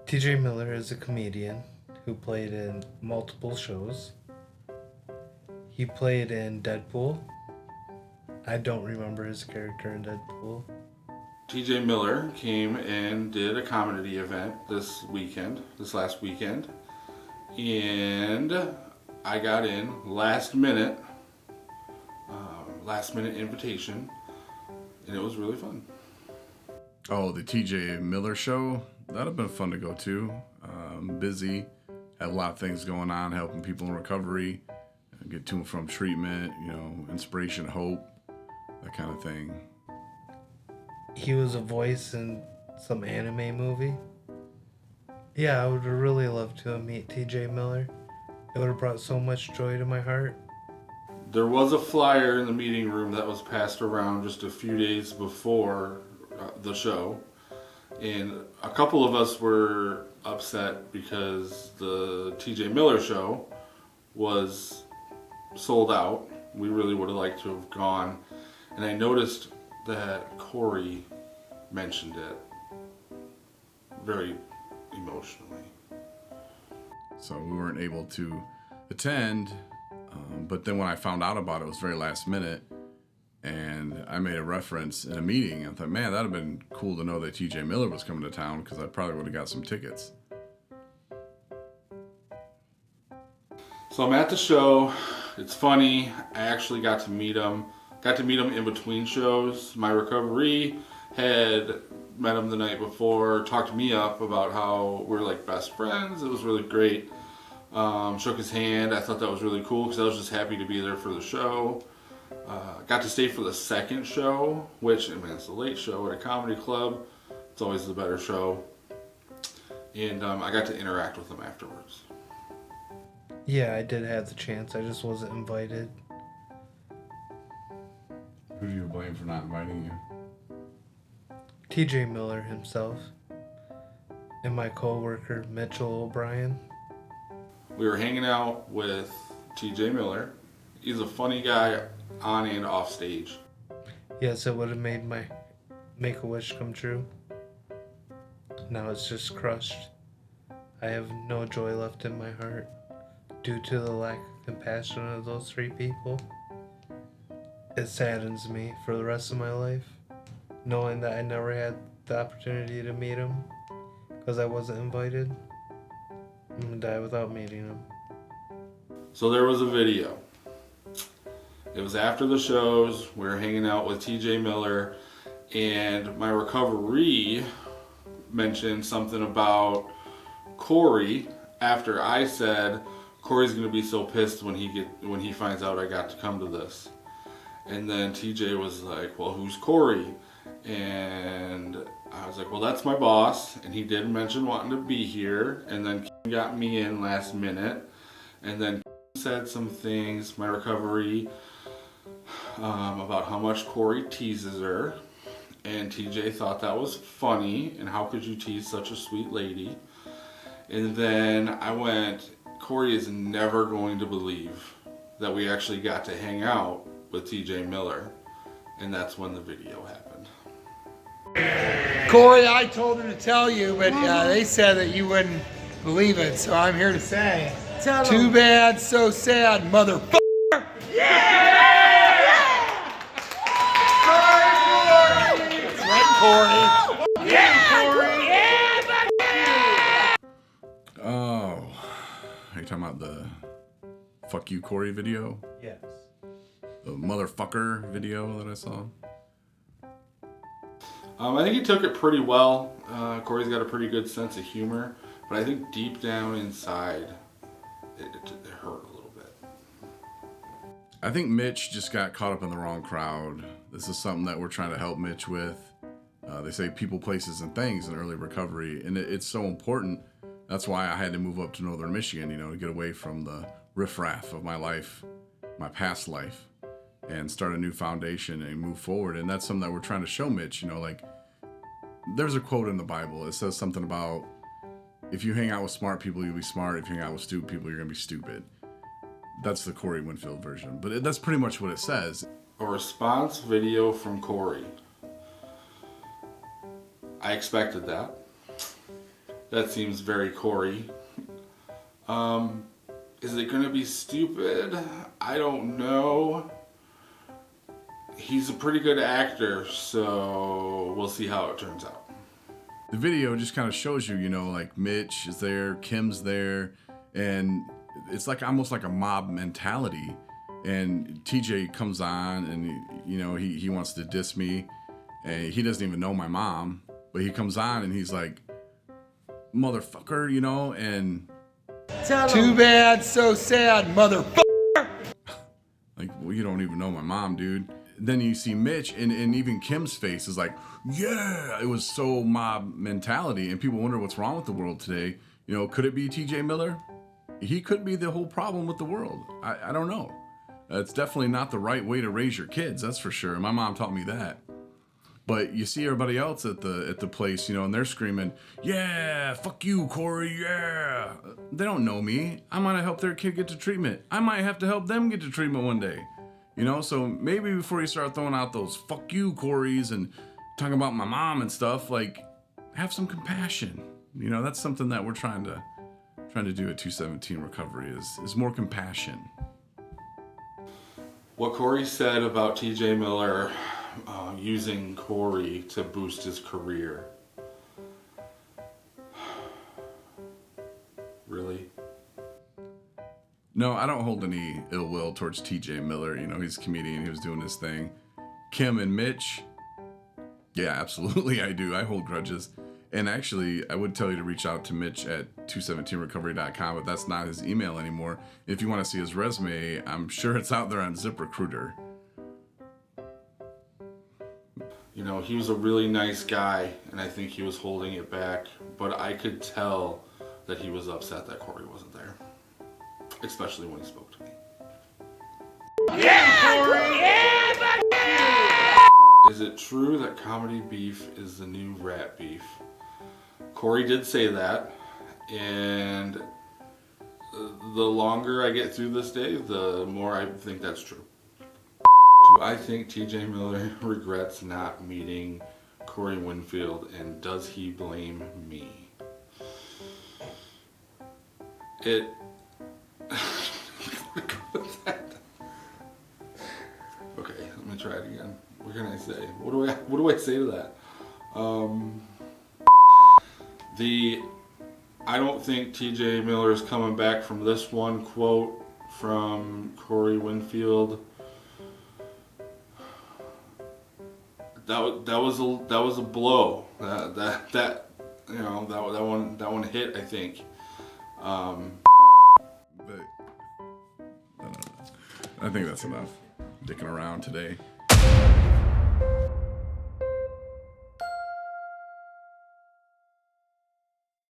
TJ Miller is a comedian who played in multiple shows. He played in Deadpool. I don't remember his character in Deadpool. TJ Miller came and did a comedy event this last weekend, and I got in last minute invitation, and it was really fun. Oh, the TJ Miller show? That'd have been fun to go to. Busy, have a lot of things going on, helping people in recovery, get to and from treatment, inspiration, hope, that kind of thing. He was a voice in some anime movie. Yeah, I would have really loved to meet TJ Miller. It would have brought so much joy to my heart. There was a flyer in the meeting room that was passed around just a few days before the show, and a couple of us were upset because the TJ Miller show was sold out. We really would have liked to have gone, and I noticed that Corey mentioned it very emotionally. So we weren't able to attend, but then when I found out about it, it was very last minute, and I made a reference in a meeting. I thought, man, that'd have been cool to know that TJ Miller was coming to town, because I probably would have got some tickets. So I'm at the show. It's funny. I actually got to meet him. Got to meet him in between shows. My recovery had met him the night before, talked me up about how we're like best friends. It was really great. Shook his hand. I thought that was really cool because I was just happy to be there for the show. Got to stay for the second show, which, it's the late show at a comedy club. It's always the better show. And I got to interact with him afterwards. Yeah, I did have the chance. I just wasn't invited. Who do you blame for not inviting you? TJ Miller himself. And my co-worker, Mitchell O'Brien. We were hanging out with TJ Miller. He's a funny guy on and off stage. Yes, it would have made my Make-A-Wish come true. Now it's just crushed. I have no joy left in my heart due to the lack of compassion of those three people. It saddens me for the rest of my life, knowing that I never had the opportunity to meet him because I wasn't invited. I'm gonna die without meeting him. So there was a video. It was after the shows. We were hanging out with TJ Miller, and my recovery mentioned something about Corey after I said Corey's gonna be so pissed when he finds out I got to come to this. And then TJ was like, well, who's Corey? And I was like, well, that's my boss. And he did mention wanting to be here. And then Kim got me in last minute. And then Kim said some things, my recovery, about how much Corey teases her. And TJ thought that was funny. And how could you tease such a sweet lady? And then I went, Corey is never going to believe that we actually got to hang out with TJ Miller, and that's when the video happened. Corey, I told him to tell you, but they said that you wouldn't believe it, so I'm here to say, too bad, so sad, motherfucker. Yeah! Corey! That's right, Corey. Yeah, Corey! Yeah, Oh, are you talking about the Fuck You Corey video? Yes. The motherfucker video that I saw? I think he took it pretty well. Corey's got a pretty good sense of humor, but I think deep down inside, it hurt a little bit. I think Mitch just got caught up in the wrong crowd. This is something that we're trying to help Mitch with. They say people, places, and things in early recovery, and it's so important. That's why I had to move up to Northern Michigan, to get away from the riffraff of my life, my past life, and start a new foundation and move forward. And that's something that we're trying to show Mitch, there's a quote in the Bible. It says something about, if you hang out with smart people, you'll be smart. If you hang out with stupid people, you're going to be stupid. That's the Corey Winfield version. But that's pretty much what it says. A response video from Corey. I expected that. That seems very Corey. Is it going to be stupid? I don't know. He's a pretty good actor, so we'll see how it turns out. The video just kind of shows you, you know, like Mitch is there, Kim's there, and it's like almost like a mob mentality. And TJ comes on and, you know, he wants to diss me, and he doesn't even know my mom, but he comes on and he's like, motherfucker, you know, and Too bad, so sad, motherfucker. like, well, you don't even know my mom, dude. Then you see Mitch, and even Kim's face is like, yeah, it was so mob mentality, and people wonder what's wrong with the world today. You know, could it be TJ Miller? He could be the whole problem with the world. I don't know. It's definitely not the right way to raise your kids, that's for sure. My mom taught me that. But you see everybody else at the place, you know, and they're screaming, yeah, fuck you, Corey, yeah. They don't know me. I might have helped their kid get to treatment. I might have to help them get to treatment one day. You know, so maybe before you start throwing out those fuck you, Corys, and talking about my mom and stuff, like, have some compassion. You know, that's something that we're trying to do at 217 Recovery is more compassion. What Corey said about TJ Miller using Corey to boost his career. Really? No, I don't hold any ill will towards TJ Miller. You know, he's a comedian. He was doing his thing. Kim and Mitch, yeah, absolutely I do. I hold grudges. And actually, I would tell you to reach out to Mitch at 217recovery.com, but that's not his email anymore. If you want to see his resume, I'm sure it's out there on ZipRecruiter. You know, he was a really nice guy, and I think he was holding it back, but I could tell that he was upset that Corey wasn't there. Especially when he spoke to me. Yeah, Corey! Yeah, Is it true that comedy beef is the new rat beef? Corey did say that, and the longer I get through this day, the more I think that's true. Do I think TJ Miller regrets not meeting Corey Winfield, and does he blame me? Okay, let me try it again. What can I say? What do I say to that? I don't think TJ Miller is coming back from this one quote from Corey Winfield. That was a blow. That you know, that one hit, I think. But I don't know. I think that's enough dicking around today.